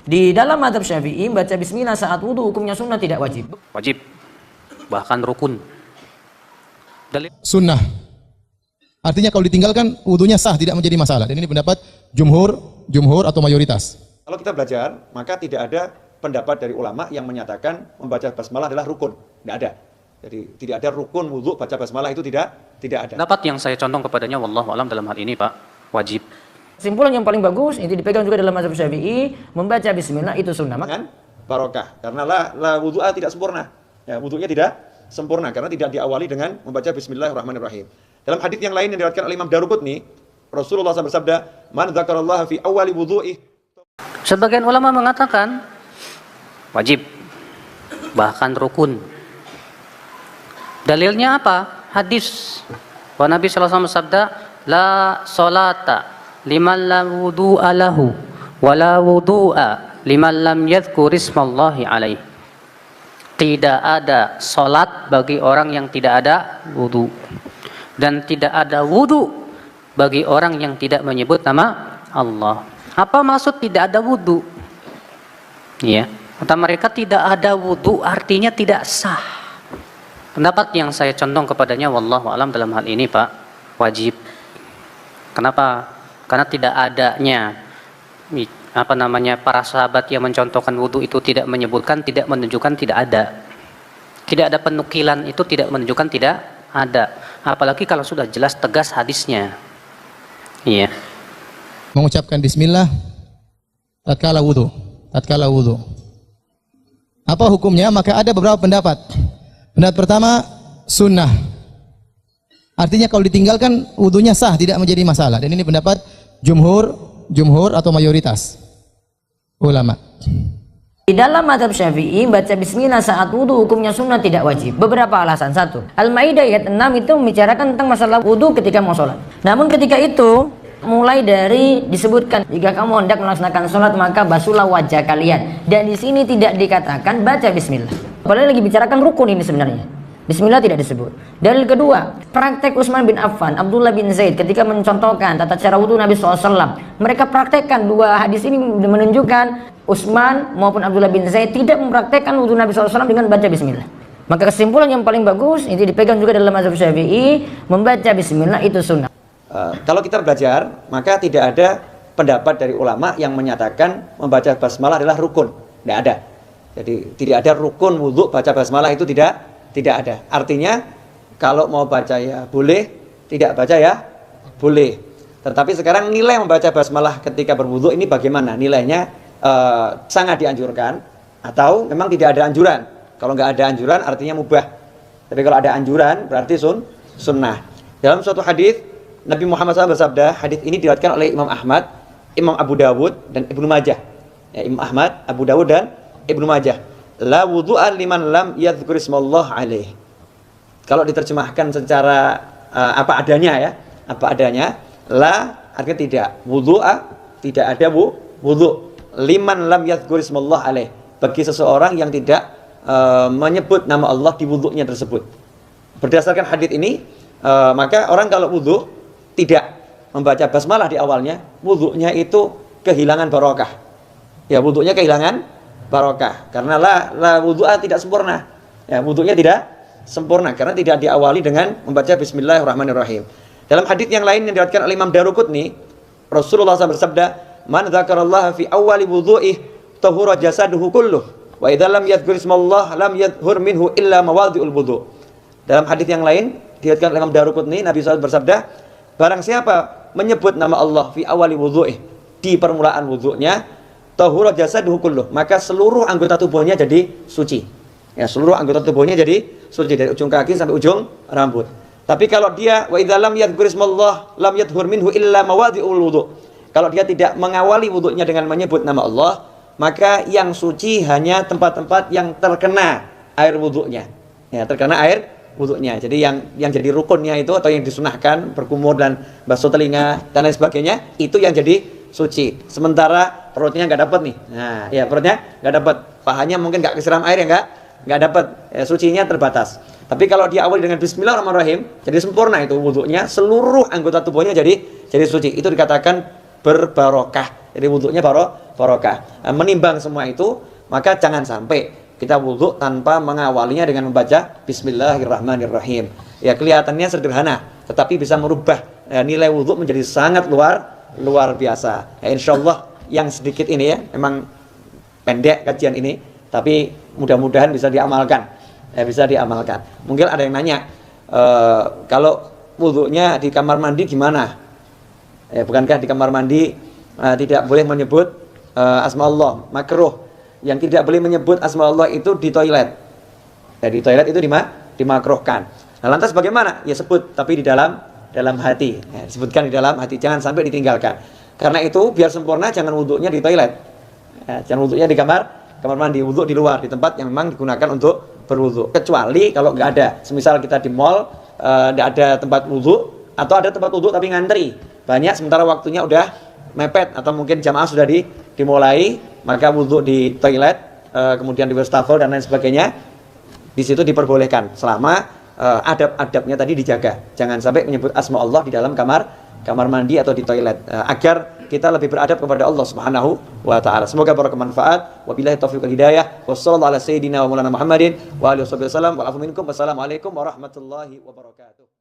Di dalam mazhab Syafi'i, baca bismillah saat wudu hukumnya sunnah, tidak wajib. Wajib, bahkan rukun. Sunnah. Artinya kalau ditinggalkan wudunya sah, tidak menjadi masalah. Dan ini pendapat jumhur atau mayoritas. Kalau kita belajar, maka tidak ada pendapat dari ulama yang menyatakan membaca basmalah adalah rukun. Tidak ada. Jadi tidak ada rukun wudu baca basmalah, itu tidak ada. Pendapat yang saya condong kepadanya wallahu alam dalam hal ini Pak, wajib. Kesimpulan yang paling bagus, itu dipegang juga dalam mazhab Syafi'i, membaca bismillah itu sunnah. Dengan barokah. Karena la wudu'a tidak sempurna. Ya, wudunya tidak sempurna karena tidak diawali dengan membaca bismillahirrahmanirrahim. Dalam hadis yang lain yang diriwayatkan oleh Imam Daruqutni, Rasulullah SAW bersabda, "Man dzakarallaha fi awwali wudu'i." Sebagian ulama mengatakan wajib, bahkan rukun. Dalilnya apa? Hadis. Wa Nabi sallallahu alaihi wasallam bersabda, "La salata liman la wudu'a lahu wa la wudu'a liman lam yadhkur ismallahi alaihi." Tidak ada salat bagi orang yang tidak ada wudu, dan tidak ada wudu bagi orang yang tidak menyebut nama Allah. Apa maksud tidak ada wudu? Ya, kata mereka tidak ada wudu artinya tidak sah. Pendapat yang saya condong kepadanya wallahu alam dalam hal ini Pak, wajib. Kenapa? Karena tidak adanya para sahabat yang mencontohkan wudu itu tidak menyebutkan, tidak menunjukkan tidak ada. Tidak ada penukilan itu tidak menunjukkan tidak ada. Apalagi kalau sudah jelas tegas hadisnya. Iya. Mengucapkan bismillah tatkala wudu. Apa hukumnya? Maka ada beberapa pendapat. Pendapat pertama, sunnah. Artinya kalau ditinggalkan wudunya sah, tidak menjadi masalah. Dan ini pendapat jumhur atau mayoritas ulama. Di dalam mazhab Syafi'i, baca bismillah saat wudu hukumnya sunnah, tidak wajib. Beberapa alasan. Satu, Al-Maidah ayat 6 itu membicarakan tentang masalah wudu ketika mau sholat. Namun ketika itu mulai dari disebutkan jika kamu hendak melaksanakan sholat maka basuhlah wajah kalian. Dan di sini tidak dikatakan baca bismillah. Padahal lagi bicarakan rukun ini sebenarnya. Bismillah tidak disebut. Dalil kedua, praktek Utsman bin Affan, Abdullah bin Zaid ketika mencontohkan tata cara wudu Nabi SAW. Mereka praktekkan, dua hadis ini menunjukkan Utsman maupun Abdullah bin Zaid tidak mempraktekkan wudu Nabi SAW dengan baca bismillah. Maka kesimpulan yang paling bagus, itu dipegang juga dalam mazhab Syafi'i, membaca bismillah itu sunnah. Kalau kita belajar, maka tidak ada pendapat dari ulama yang menyatakan membaca basmalah adalah rukun. Tidak ada. Jadi tidak ada rukun wudu baca basmalah, itu tidak ada. Artinya kalau mau baca ya boleh, tidak baca ya boleh. Tetapi sekarang nilai membaca basmalah ketika berwudu ini bagaimana? Nilainya sangat dianjurkan atau memang tidak ada anjuran. Kalau nggak ada anjuran artinya mubah. Tapi kalau ada anjuran berarti sunnah. Dalam suatu hadis Nabi Muhammad SAW bersabda, hadis ini diriwayatkan oleh Imam Ahmad, Imam Abu Dawud dan Ibnu Majah. Ya, Imam Ahmad, Abu Dawud dan Ibnu Majah. La wudu'a liman lam yadhkur ismallah alaih. Kalau diterjemahkan secara apa adanya, la artinya tidak, wudu'a tidak ada wudu. Liman lam yadhkur ismallah alaih, bagi seseorang yang tidak menyebut nama Allah di wudunya tersebut. Berdasarkan hadis ini, maka orang kalau wudu tidak membaca basmalah di awalnya, wudunya itu kehilangan barokah. Ya, wudunya kehilangan barokah karena la wudu'a tidak sempurna. Ya, wudunya tidak sempurna karena tidak diawali dengan membaca bismillahirrahmanirrahim. Dalam hadis yang lain yang diriwayatkan oleh Imam Daruqutni, Rasulullah SAW bersabda, "Man dzakarallaha fi awwali wudu'ih tahura jasaduhu kulluh, wa idza lam yadhkur ismallah lam yadhhur minhu illa mawadhi'ul wudu'." Dalam hadis yang lain diriwayatkan oleh Imam Daruqutni, Nabi SAW bersabda, barang siapa menyebut nama Allah fi awwali wudu'ih, di permulaan wudu'nya, tahura jasaduhu kulluh, maka seluruh anggota tubuhnya jadi suci. Ya, seluruh anggota tubuhnya jadi suci dari ujung kaki sampai ujung rambut. Tapi kalau dia wa idza lam yadhkur ismallah lam yadhhur minhu illa mawadhi'ul wudu'. Kalau dia tidak mengawali wudunya dengan menyebut nama Allah, maka yang suci hanya tempat-tempat yang terkena air wudunya. Ya, terkena air wudunya. Jadi yang jadi rukunnya itu atau yang disunahkan berkumur dan basuh telinga dan lain sebagainya, itu yang jadi suci. Sementara perutnya nggak dapat nih. Nah, ya perutnya nggak dapat, pahanya mungkin nggak kesiram air ya nggak dapat, ya, sucinya terbatas. Tapi kalau diawali dengan Bismillahirrahmanirrahim, jadi sempurna itu wudunya, seluruh anggota tubuhnya jadi suci. Itu dikatakan berbarokah. Jadi wudhunya barokah. Menimbang semua itu, maka jangan sampai kita wudhu tanpa mengawalinya dengan membaca Bismillahirrahmanirrahim. Ya kelihatannya sederhana, tetapi bisa merubah nilai wudhu menjadi sangat luar biasa. Ya, insya Allah yang sedikit ini ya, memang pendek kajian ini, tapi mudah-mudahan bisa diamalkan. Ya, bisa diamalkan. Mungkin ada yang nanya, kalau wudhunya di kamar mandi gimana? Bukankah di kamar mandi tidak boleh menyebut asma Allah, makruh. Yang tidak boleh menyebut asma Allah itu di toilet. Ya, di toilet itu dimakruhkan. Nah, lantas bagaimana? Ya sebut, tapi di dalam hati. Ya, disebutkan di dalam hati, jangan sampai ditinggalkan. Karena itu biar sempurna jangan wudhunya di toilet. Ya, jangan wudhunya di kamar mandi, wudhu di luar, di tempat yang memang digunakan untuk berwudhu. Kecuali kalau nggak ada, semisal kita di mall, nggak ada tempat wudhu, atau ada tempat wudhu tapi ngantri banyak, sementara waktunya udah mepet, atau mungkin jamaah sudah dimulai, maka wudhu di toilet, kemudian di wastafel dan lain sebagainya, di situ diperbolehkan selama adab-adabnya tadi dijaga. Jangan sampai menyebut asma Allah di dalam kamar mandi atau di toilet, agar kita lebih beradab kepada Allah Subhanahu wa taala. Semoga bermanfaat. Wabillahi taufiq wal hidayah. Wassallallahu ala sayyidina wa maulana Muhammadin wa alihi wasallam. Wa'alafu minkum. Wassalamualaikum warahmatullahi wabarakatuh.